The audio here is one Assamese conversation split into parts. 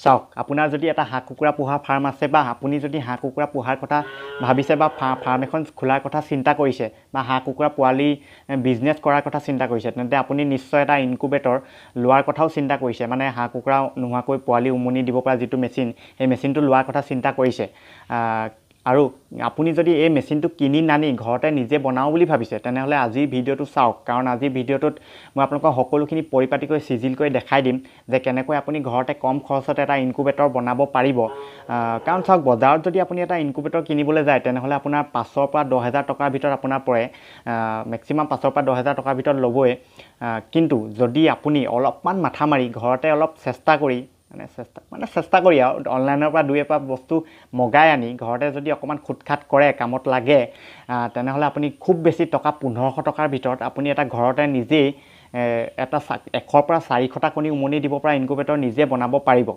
চাওক আপোনাৰ যদি এটা হাঁহ কুকুৰা পোহা ফাৰ্ম আছে বা আপুনি যদি হাঁহ কুকুৰা পোহাৰ কথা ভাবিছে বা ফাৰ্ম এখন খোলাৰ কথা চিন্তা কৰিছে বা হাঁহ কুকুৰা পোৱালি বিজনেছ কৰাৰ কথা চিন্তা কৰিছে তেন্তে আপুনি নিশ্চয় এটা ইনকুবেটৰ লোৱাৰ কথাও চিন্তা কৰিছে মানে হাঁহ কুকুৰা নোহোৱাকৈ পোৱালি উমনি দিব পৰা যিটো মেচিন সেই মেচিনটো লোৱাৰ কথা চিন্তা কৰিছে আৰু আপুনি যদি এই মেচিনটো কিনি নানি ঘৰতে নিজে বনাও বুলি ভাবিছে তেনেহ'লে আজিৰ ভিডিঅ'টো চাওক কাৰণ আজিৰ ভিডিঅ'টোত মই আপোনালোকক সকলোখিনি পৰিপাটিকৈ চিজিলকৈ দেখাই দিম যে কেনেকৈ আপুনি ঘৰতে কম খৰচত এটা ইনকুবেটৰ বনাব পাৰিব কাৰণ চাওক বজাৰত যদি আপুনি এটা ইনকুবেটৰ কিনিবলৈ যায় তেনেহ'লে আপোনাৰ 5,000 পৰা 10,000 টকাৰ ভিতৰত আপোনাৰ পৰে মেক্সিমাম 5,000 পৰা 10,000 টকাৰ ভিতৰত ল'বই কিন্তু যদি আপুনি অলপমান মাথা মাৰি ঘৰতে অলপ চেষ্টা কৰি চেষ্টা কৰি আৰু অনলাইনৰ পৰা দুই এটা বস্তু মগাই আনি ঘৰতে যদি অকণমান খুটখাট কৰে কামত লাগে তেনেহ'লে আপুনি খুব বেছি টকা 1,500 টকাৰ ভিতৰত আপুনি এটা ঘৰতে নিজেই এটা 100 পৰা 400টা কণী উমনি দিব পৰা ইনকুবেটৰ নিজে বনাব পাৰিব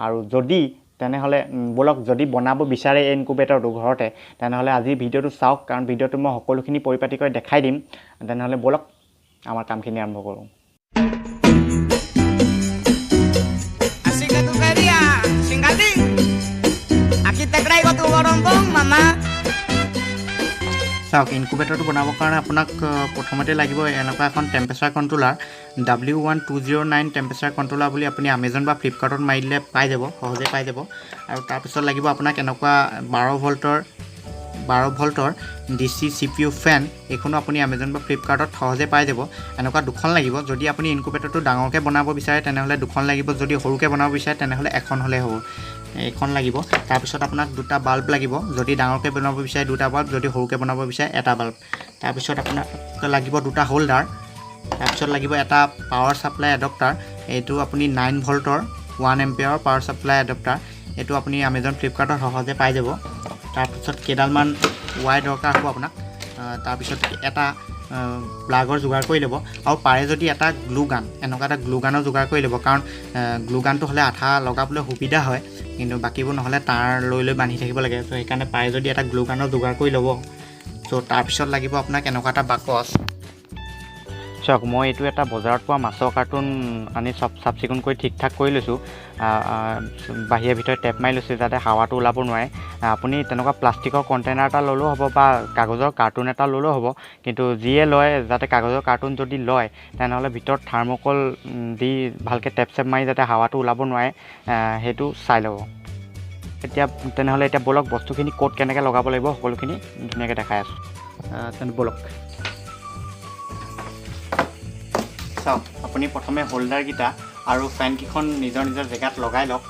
আৰু যদি তেনেহ'লে বলক যদি বনাব বিচাৰে এই ইনকুবেটৰটো ঘৰতে তেনেহ'লে আজি ভিডিঅ'টো চাওক কাৰণ ভিডিঅ'টো মই সকলোখিনি পৰিপাটিকৈ দেখাই দিম তেনেহ'লে বলক আমাৰ কামখিনি আৰম্ভ কৰোঁ চাওক ইনকুবেটৰটো বনাবৰ কাৰণে আপোনাক প্ৰথমতে লাগিব এনেকুৱা এখন temperature controller W1209 temperature controller বুলি আপুনি Amazon বা Flipkartত মাৰি দিলে পাই যাব সহজে পাই যাব আৰু তাৰপিছত লাগিব আপোনাক এনেকুৱা 12 ভল্টৰ DC CPU ফেন এইখনো আপুনি Amazon বা Flipkartত সহজে পাই যাব এনেকুৱা দুখন লাগিব যদি আপুনি ইনকুবেটৰটো ডাঙৰকৈ বনাব বিচাৰে তেনেহ'লে দুখন লাগিব যদি সৰুকৈ বনাব বিচাৰে তেনেহ'লে এখন হ'লে হ'ব এখন লাগিব তাৰপিছত আপোনাক দুটা বাল্ব লাগিব যদি ডাঙৰকৈ বনাব বিচাৰে দুটা বাল্ব যদি সৰুকৈ বনাব বিচাৰে এটা বাল্ব তাৰপিছত আপোনাক লাগিব দুটা হোল্ডাৰ তাৰপিছত লাগিব এটা পাৱাৰ ছাপ্লাই এডাপ্টাৰ এইটো আপুনি 9 ভল্টৰ 1 এম্পিয়াৰৰ পাৱাৰ ছাপ্লাই এডাপ্টাৰ এইটো আপুনি Amazon Flipkartত সহজে পাই যাব তাৰপিছত কেইডালমান ৱায়াৰ দৰকাৰ হ'ব আপোনাক তাৰপিছত এটা প্লাগৰ যোগাৰ কৰি ল'ব আৰু পাৰে যদি এটা গ্লু গান এনেকুৱা এটা গ্লু গানৰ যোগাৰ কৰি ল'ব কাৰণ গ্লু গানটো হ'লে আঠা লগাবলৈ সুবিধা হয় কিন্তু বাকীবোৰ নহ'লে তাৰ লৈ বান্ধি থাকিব লাগে চ' সেইকাৰণে পাৰে যদি এটা গ্লু গানৰ যোগাৰ কৰি ল'ব চ' তাৰপিছত লাগিব আপোনাক এনেকুৱা এটা বাকচ চাওক মই এইটো এটা বজাৰত পোৱা মাছৰ কাৰ্টুন আনি চাফ চিকুণ কৰি ঠিক ঠাক কৰি লৈছোঁ বাহিৰে ভিতৰত টেপ মাৰি লৈছোঁ যাতে হাৱাটো ওলাব নোৱাৰে আপুনি তেনেকুৱা প্লাষ্টিকৰ কণ্টেইনাৰ এটা ল'লেও হ'ব বা কাগজৰ কাৰ্টুন এটা ল'লেও হ'ব কিন্তু যিয়ে লয় যাতে কাগজৰ কাৰ্টুন যদি লয় তেনেহ'লে ভিতৰত থাৰ্মোকল দি ভালকৈ টেপ চেপ মাৰি যাতে হাৱাটো ওলাব নোৱাৰে সেইটো চাই ল'ব তেনেহ'লে এতিয়া বলক বস্তুখিনি ক'ত কেনেকৈ লগাব লাগিব সকলোখিনি ধুনীয়াকৈ দেখাই আছোঁ তেনে বলক চাওক আপুনি প্ৰথমে হোল্ডাৰকেইটা আৰু ফেনকেইখন নিজৰ নিজৰ জেগাত লগাই লওক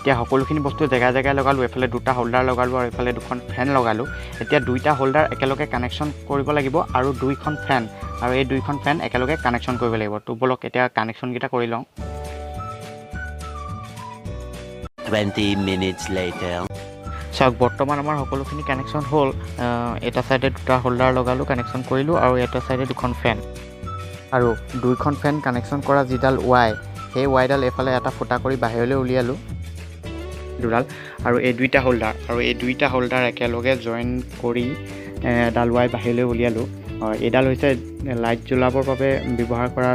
এতিয়া সকলোখিনি বস্তু জেগাই জেগাই লগালোঁ এফালে দুটা হোল্ডাৰ লগালোঁ আৰু এফালে দুখন ফেন লগালোঁ এতিয়া দুইটা হোল্ডাৰ একেলগে কানেকশ্যন কৰিব লাগিব আৰু দুইখন ফেন আৰু এই দুইখন ফেন একেলগে কানেকশ্যন কৰিব লাগিব তো বলক এতিয়া কানেকশ্যনকেইটা কৰি লওঁ 20 minutes later চাওক বৰ্তমান আমাৰ সকলোখিনি কানেকশ্যন হ'ল এটা ছাইডে দুটা হোল্ডাৰ লগালোঁ কানেকশ্যন কৰিলোঁ আৰু এটা ছাইডে দুখন ফেন আৰু দুইখন ফেন কানেকশ্যন কৰা যিডাল ৱাই সেই ৱাইডাল এইফালে এটা ফুটা কৰি বাহিৰলৈ উলিয়ালোঁ দুডাল আৰু এই দুইটা হোল্ডাৰ একেলগে জইন কৰি এডাল ৱাই বাহিৰলৈ উলিয়ালোঁ এইডাল হৈছে লাইট জ্বলাবৰ বাবে ব্যৱহাৰ কৰা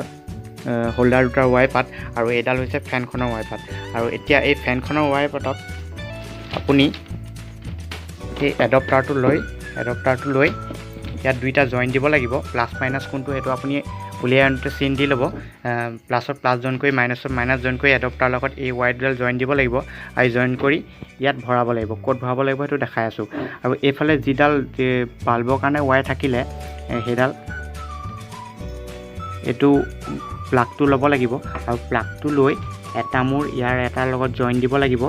হোল্ডাৰ দুটাৰ ৱাই পাত আৰু এইডাল হৈছে ফেনখনৰ ৱাই পাত আৰু এতিয়া এই ফেনখনৰ ৱাই পাতত আপুনি এই এডপ্টাৰটো লৈ ইয়াত দুইটা জইন দিব লাগিব প্লাছ মাইনাছ কোনটো সেইটো আপুনি উলিয়াই আনোতে চিন দি ল'ব প্লাছত প্লাছ জইন কৰি মাইনাছত মাইনাছ জইন কৰি এডপ্টাৰ লগত এই ৱাইৰডাল জইন দিব লাগিব আৰু জইন কৰি ইয়াত ভৰাব লাগিব ক'ত ভৰাব লাগিব সেইটো দেখাই আছোঁ আৰু এইফালে যিডাল বাল্বৰ কাৰণে ৱাই থাকিলে সেইডাল এইটো প্লাগটো ল'ব লাগিব আৰু প্লাগটো লৈ এটা মূৰ ইয়াৰ এটাৰ লগত জইন দিব লাগিব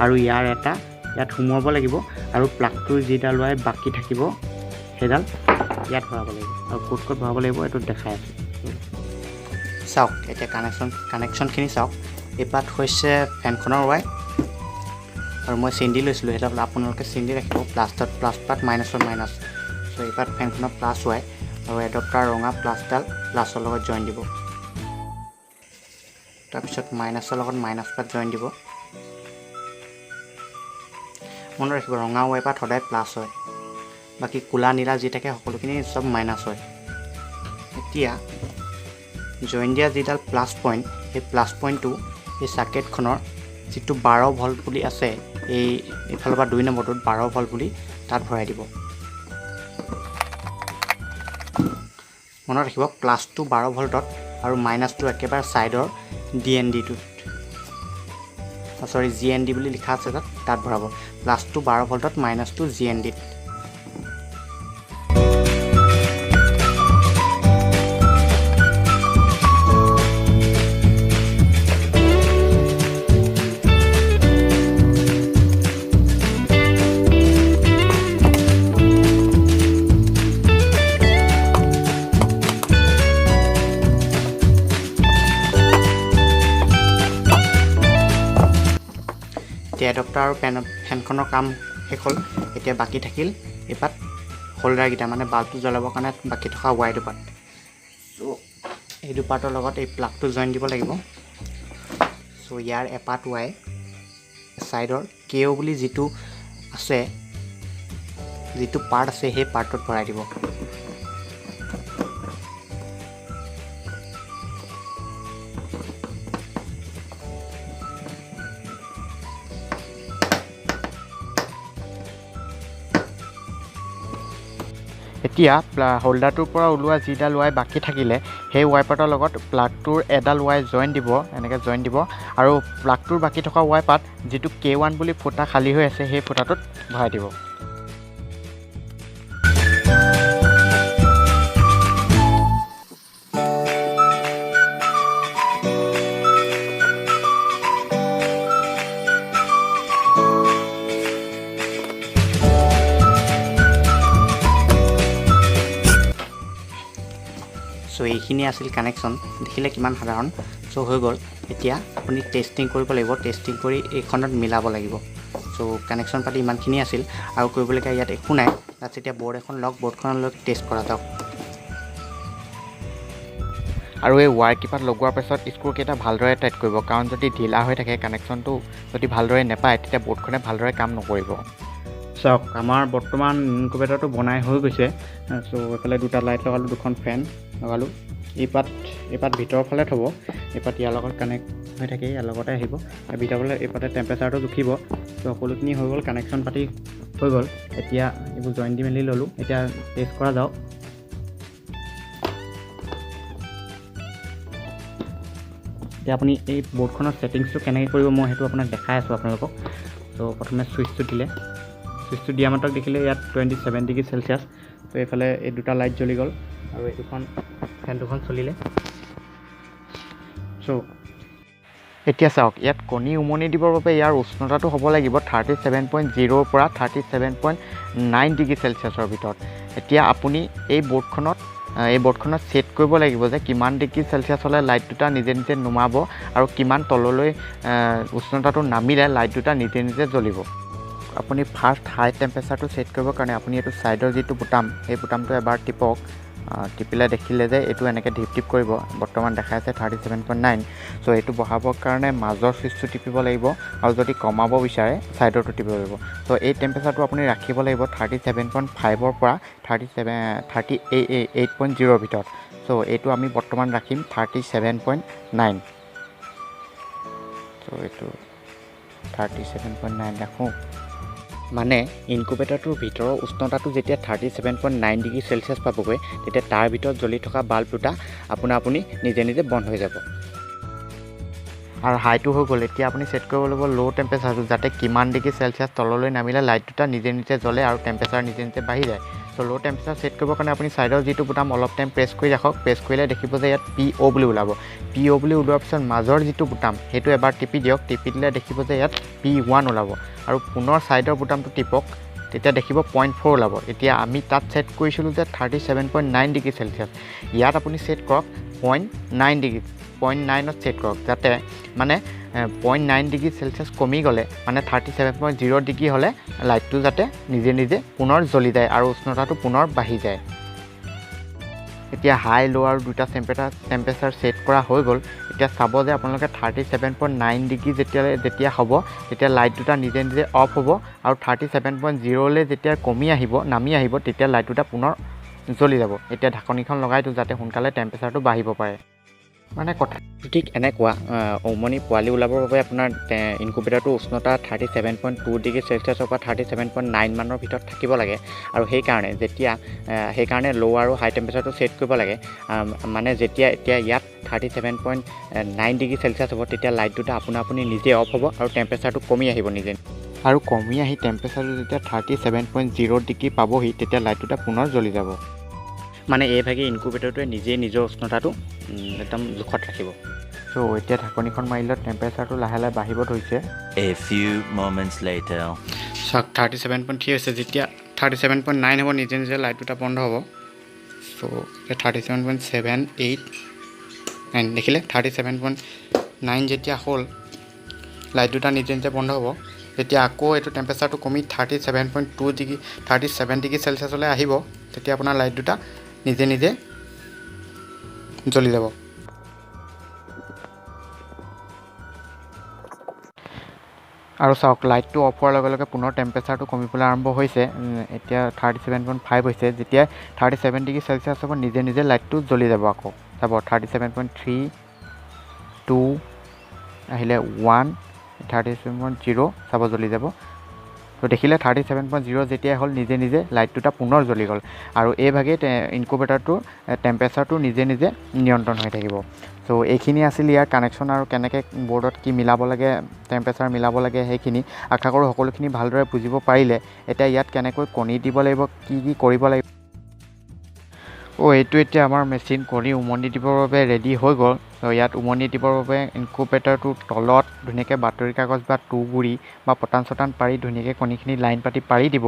আৰু ইয়াৰ এটা ইয়াত সোমোৱাব লাগিব আৰু প্লাগটোৰ যিডাল ৱাই বাকী থাকিব সেইডাল ইয়াত ভৰাব লাগিব আৰু ক'ত ভৰাব লাগিব এইটো দেখাই আছোঁ চাওক এতিয়া কানেকশ্যনখিনি চাওক এই পাত হৈছে ফেনখনৰ ৱাই আৰু মই চিন দি লৈছিলোঁ সেইডাল আপোনালোকে চিন দি ৰাখিব প্লাছডাল প্লাছ পাত মাইনাছত মাইনাছ চ' এই পাত ফেনখনৰ প্লাছ ৱাই আৰু এডপ্টাৰ ৰঙা প্লাছডাল প্লাছৰ লগত জইন দিব তাৰপিছত মাইনাছৰ লগত মাইনাছ পাত জইন দিব মনত ৰাখিব ৰঙা ৱাই পাত সদায় প্লাছ হয় বাকী ক'লা নীলা যি থাকে সকলোখিনি চব মাইনাছ হয় এতিয়া জইন দিয়া যিডাল প্লাছ পইণ্ট সেই প্লাছ পইণ্টটো এই চাৰ্কিটখনৰ যিটো 12 ভল্ট বুলি আছে এই ইফালৰ পৰা 2 নম্বৰটোত 12 ভল্ট বুলি তাত ভৰাই দিব মনত ৰাখিব প্লাছটো 12 ভল্টত আৰু মাইনাছটো একেবাৰে ছাইডৰ DNDটোত সৰি GND বুলি লিখা আছে তাত ভৰাব প্লাছটো 12 ভল্টত মাইনাছটো GNDত এডপ্টাৰ আৰু ফেনখনৰ কাম শেষ হ'ল এতিয়া বাকী থাকিল এই পাত হোল্ডাৰকেইটা মানে বাল্বটো জ্বলাবৰ কাৰণে বাকী থকা ৱাই দুপাত চ' এই দুপাতৰ লগত এই প্লাগটো জইন দিব লাগিব চ' ইয়াৰ এপাত ৱাই ছাইডৰ কেও বুলি যিটো আছে যিটো পাৰ্ট আছে সেই পাৰ্টটোত ভৰাই দিব এতিয়া হোল্ডাৰটোৰ পৰা ওলোৱা যিডাল ৱাই বাকী থাকিলে সেই ৱাই পাতৰ লগত প্লাগটোৰ এডাল ৱাই জইন দিব এনেকৈ জইন দিব আৰু প্লাগটোৰ বাকী থকা ৱাই পাত যিটো K1 বুলি ফুটা খালী হৈ আছে সেই ফুটাটোত ভৰাই দিব চ' এইখিনি আছিল কানেকশ্যন দেখিলে কিমান সাধাৰণ চ' হৈ গ'ল এতিয়া আপুনি টেষ্টিং কৰিব লাগিব টেষ্টিং কৰি এইখনত মিলাব লাগিব চ' কানেকশ্যন পাতি ইমানখিনি আছিল আৰু কৰিবলগীয়া ইয়াত একো নাই তাত এতিয়া বৰ্ড এখন লওক বৰ্ডখনলৈ টেষ্ট কৰা যাওক আৰু এই ৱায়াৰ কিপাত লগোৱাৰ পাছত স্ক্ৰুকেইটা ভালদৰে টাইট কৰিব কাৰণ যদি ঢিলা হৈ থাকে কানেকশ্যনটো যদি ভালদৰে নাপায় তেতিয়া বৰ্ডখনে ভালদৰে কাম নকৰিব চাওক আমাৰ বৰ্তমান ইনকুবেটৰটো বনাই হৈ গৈছে চ' এইফালে দুটা লাইট লগালোঁ দুখন ফেন লগালোঁ এই পাত ভিতৰৰ ফালে থ'ব এই পাত ইয়াৰ লগত কানেক্ট হৈ থাকে ইয়াৰ লগতে আহিব ভিতৰৰ ফালে এই পাতে টেম্পাৰেচাৰটো জুখিব চ' সকলোখিনি হৈ গ'ল কানেকশ্যন পাতি হৈ গ'ল এতিয়া এইবোৰ জইন দি মেলি ল'লোঁ এতিয়া টেষ্ট কৰা যাওক এতিয়া আপুনি এই বৰ্ডখনৰ ছেটিংছটো কেনেকৈ কৰিব মই সেইটো আপোনাক দেখাই আছোঁ আপোনালোকক চ' প্ৰথমে ছুইচটো দিলে ছুইচটো দিয়া মাত্ৰক দেখিলে ইয়াত 27 ডিগ্ৰী চেলচিয়াছ ত' এইফালে এই দুটা লাইট জ্বলি গ'ল আৰু এই ফেন দুখন চলিলে চ' এতিয়া চাওক ইয়াত কণী উমনি দিবৰ বাবে ইয়াৰ উষ্ণতাটো হ'ব লাগিব 37.0 পৰা 37.9 ডিগ্ৰী চেলচিয়াছৰ ভিতৰত এতিয়া আপুনি এই বৰ্ডখনত ছেট কৰিব লাগিব যে কিমান ডিগ্ৰী চেলচিয়াছ হ'লে লাইট দুটা নিজে নিজে নুমাব আৰু কিমান তললৈ উষ্ণতাটো নামিলে লাইট দুটা নিজে নিজে জ্বলিব আপুনি ফাৰ্ষ্ট হাই টেম্পাৰেচাৰটো ছেট কৰিবৰ কাৰণে আপুনি এইটো ছাইডৰ যিটো বুটাম সেই বুটামটো এবাৰ টিপক টিপিলে দেখিলে যে এইটো এনেকৈ ঢিপ কৰিব বৰ্তমান দেখাইছে 37.9 চ' এইটো বঢ়াবৰ কাৰণে মাজৰ ছুইচটো টিপিব লাগিব আৰু যদি কমাব বিচাৰে ছাইডৰটো টিপিব লাগিব চ' এই টেম্পাৰেচাৰটো আপুনি ৰাখিব লাগিব 37.5ৰ পৰা 38.0ৰ ভিতৰত চ' এইটো আমি বৰ্তমান ৰাখিম 37.9 চ' এইটো 37.9 ৰাখোঁ মানে ইনকুবেটৰটোৰ ভিতৰৰ উষ্ণতাটো যেতিয়া 37.9 ডিগ্ৰী চেলচিয়াছ পাবগৈ তেতিয়া তাৰ ভিতৰত জ্বলি থকা বাল্ব দুটা আপুনি নিজে নিজে বন্ধ হৈ যাব আৰু হাইটো হৈ গ'ল এতিয়া আপুনি ছেট কৰিব লাগিব ল' টেম্পাৰেচাৰটো যাতে কিমান ডিগ্ৰী চেলচিয়াছ তললৈ নামিলে লাইট দুটা নিজে নিজে জ্বলে আৰু টেম্পাৰেচাৰ নিজে নিজে বাঢ়ি যায় চ' ল' টেম্পাৰেচাৰ ছেট কৰিবৰ কাৰণে আপুনি ছাইডৰ যিটো বুটাম অলপ টাইম প্ৰেছ কৰি ৰাখক প্ৰেছ কৰিলে দেখিব যে ইয়াত PO বুলি ওলাব PO বুলি ওলোৱাৰ পিছত মাজৰ যিটো বুটাম সেইটো এবাৰ টিপি দিয়ক টিপি দিলে দেখিব যে ইয়াত P1 ওলাব আৰু পুনৰ ছাইডৰ বুটামটো টিপক তেতিয়া দেখিব 0.4 ওলাব এতিয়া আমি তাত সেট কৰিছিলোঁ যে 37.9 ডিগ্ৰী সেলসিয়াছ ইয়াত আপুনি সেট কৰক 0.9 ডিগ্ৰী 0.9ত সেট কৰক যাতে মানে 0.9 ডিগ্ৰী সেলসিয়াছ কমি গ'লে মানে 37.0 ডিগ্ৰী হ'লে লাইটটো যাতে নিজে নিজে পুনৰ জ্বলি যায় আৰু উষ্ণতাটো পুনৰ বাঢ়ি যায় এতিয়া হাই লো আৰু দুটা টেম্পাৰেচাৰ সেট কৰা হৈ গ'ল এতিয়া চাব যে আপোনালোকে 37.9 ডিগ্ৰী যেতিয়া হ'ব তেতিয়া লাইট দুটা নিজে নিজে অফ হ'ব আৰু 37.0 লৈ যেতিয়া নামি আহিব তেতিয়া লাইট দুটা পুনৰ জ্বলি যাব এতিয়া ঢাকনিখন লগাই দিওঁ যাতে সোনকালে টেম্পাৰেচাৰটো বাঢ়িব পাৰে মানে কথা ঠিক এনেকুৱা উমনি পোৱালি ওলাবৰ বাবে আপোনাৰ ইনকুবেটৰটো উষ্ণতা 37.2 ডিগ্ৰী সেলসিয়াছৰ পৰা 37.9 মানৰ ভিতৰত থাকিব লাগে আৰু সেইকাৰণে ল' আৰু হাই টেম্পাৰেচাৰটো ছেট কৰিব লাগে মানে এতিয়া ইয়াত 37.9 ডিগ্ৰী সেলসিয়াছ হ'ব তেতিয়া লাইট দুটা আপুনি নিজে অফ হ'ব আৰু টেম্পাৰেচাৰটো কমি আহিব নিজে আৰু কমি আহি টেম্পাৰেচাৰটো যেতিয়া 37.0 ডিগ্ৰী পাবহি তেতিয়া লাইট দুটা পুনৰ জ্বলি যাব মানে এইভাগে ইনকুবেটৰটোৱে নিজে নিজৰ উষ্ণতাটো একদম জোখত ৰাখিব চ' এতিয়া ঢাকনিখন মাৰিলে টেম্পাৰেচাৰটো লাহে লাহে বাঢ়িব ধৰিছে A few moments later. চাওক 37.3 হৈছে যেতিয়া 37.9 হ'ব নিজে নিজে লাইট দুটা বন্ধ হ'ব চ' এতিয়া 37.7 8 দেখিলে 37.9 যেতিয়া হ'ল লাইট দুটা নিজে নিজে বন্ধ হ'ব তেতিয়া আকৌ এইটো টেম্পাৰেচাৰটো কমি 37.2 ডিগ্ৰী 37 ডিগ্ৰী সেলসিয়াছলৈ আহিব তেতিয়া আপোনাৰ লাইট দুটা নিজে নিজে জ্বলি যাব আৰু চাওক লাইটটো অফ হোৱাৰ লগে লগে পুনৰ টেম্পাৰেচাৰটো কমিবলৈ আৰম্ভ হৈছে এতিয়া 37.5 হৈছে যেতিয়া 37 ডিগ্ৰী সেলসিয়াছ হ'ব নিজে নিজে লাইটটো জ্বলি যাব আকৌ চাব 37.3 2 আহিলে 1 37.0 চাব জ্বলি যাব তো দেখিলে 37.0 যেতিয়া হ'ল নিজে নিজে লাইট দুটা পুনৰ জ্বলি গ'ল আৰু এইভাগে ইনকুবেটৰটোৰ টেম্পাৰেচাৰটো নিজে নিজে নিয়ন্ত্ৰণ হৈ থাকিব চ' এইখিনি আছিল ইয়াৰ কানেকশ্যন আৰু কেনেকৈ বৰ্ডত কি মিলাব লাগে টেম্পাৰেচাৰ মিলাব লাগে সেইখিনি আশা কৰোঁ সকলোখিনি ভালদৰে বুজিব পাৰিলে এতিয়া ইয়াত কেনেকৈ কণী দিব লাগিব কি কৰিব লাগিব এইটো এতিয়া আমাৰ মেচিন কণী উমনি দিবৰ বাবে ৰেডি হৈ গ'ল ইয়াত উমনি দিবৰ বাবে ইনকুবেটৰটোৰ তলত ধুনীয়াকৈ বাতৰি কাগজ বা তুঁহগুৰি বা পটান চটান পাৰি ধুনীয়াকৈ কণীখিনি লাইন পাতি পাৰি দিব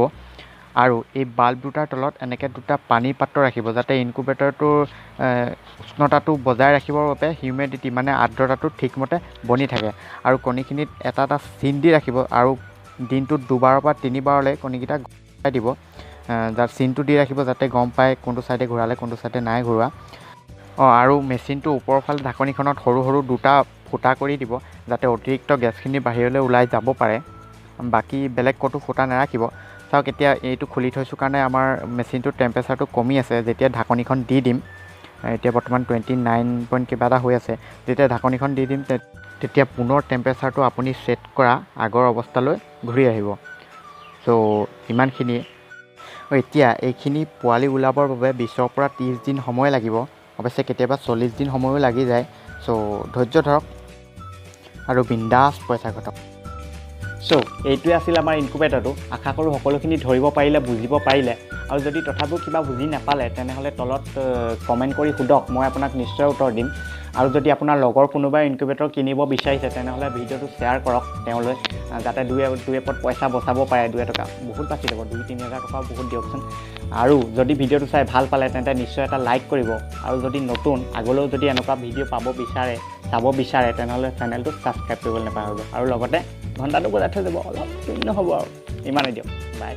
আৰু এই বাল্ব দুটাৰ তলত এনেকৈ দুটা পানীৰ পাত্ৰ ৰাখিব যাতে ইনকুবেটৰটোৰ উষ্ণতাটো বজাই ৰাখিবৰ বাবে হিউমিডিটি মানে আৰ্দ্ৰতাটো ঠিকমতে বনি থাকে আৰু কণীখিনিত এটা চিন দি ৰাখিব আৰু দিনটোত 2বাৰৰ পৰা 3বাৰলৈ কণীকেইটা ঘূৰাই দিব যাৰ চিনটো দি ৰাখিব যাতে গম পায় কোনটো ছাইডে ঘূৰালে কোনটো ছাইডে নাই ঘূৰোৱা আৰু মেচিনটো ওপৰৰ ফালে ঢাকনিখনত সৰু সৰু দুটা ফুটা কৰি দিব যাতে অতিৰিক্ত গেছখিনি বাহিৰলৈ ওলাই যাব পাৰে বাকী বেলেগ ক'তো ফুটা নাৰাখিব চাওক এতিয়া এইটো খুলি থৈছোঁ কাৰণে আমাৰ মেচিনটোৰ টেম্পাৰেচাৰটো কমি আছে যেতিয়া ঢাকনিখন দি দিম এতিয়া বৰ্তমান 29 পইণ্ট কিবা এটা হৈ আছে যেতিয়া ঢাকনিখন দি দিম তেতিয়া পুনৰ টেম্পাৰেচাৰটো আপুনি ছেট কৰা আগৰ অৱস্থালৈ ঘূৰি আহিব চ' ইমানখিনি এতিয়া এইখিনি পোৱালি ওলাবৰ বাবে 20ৰ পৰা 30 দিন সময় লাগিব অৱশ্যে কেতিয়াবা 40 দিন সময়ো লাগি যায় চ' ধৈৰ্য ধৰক আৰু বিন্দাছ পইচা ঘটক চ' এইটোৱে আছিল আমাৰ ইনকুবেটৰটো আশা কৰোঁ সকলোখিনি ধৰিব পাৰিলে বুজিব পাৰিলে আৰু যদি তথাপিও কিবা বুজি নাপালে তেনেহ'লে তলত কমেণ্ট কৰি সোধক মই আপোনাক নিশ্চয় উত্তৰ দিম আৰু যদি আপোনাৰ লগৰ কোনোবাই ইনকুবেটৰ কিনিব বিচাৰিছে তেনেহ'লে ভিডিঅ'টো শ্বেয়াৰ কৰক তেওঁলৈ যাতে দুই এপত পইচা বচাব পাৰে 2 টকা বহুত বাচি যাব 2-3 হাজাৰ টকাও বহুত দিয়কচোন আৰু যদি ভিডিঅ'টো চাই ভাল পালে তেন্তে নিশ্চয় এটা লাইক কৰিব আৰু যদি নতুন আগলৈও যদি এনেকুৱা ভিডিঅ' চাব বিচাৰে তেনেহ'লে চেনেলটো ছাবস্ক্ৰাইব কৰিবলৈ নাপাহৰিব আৰু লগতে ঘণ্টাটো বজাই থৈ যাব অলপ নহ'ব আৰু ইমানেই দিয়ক বাই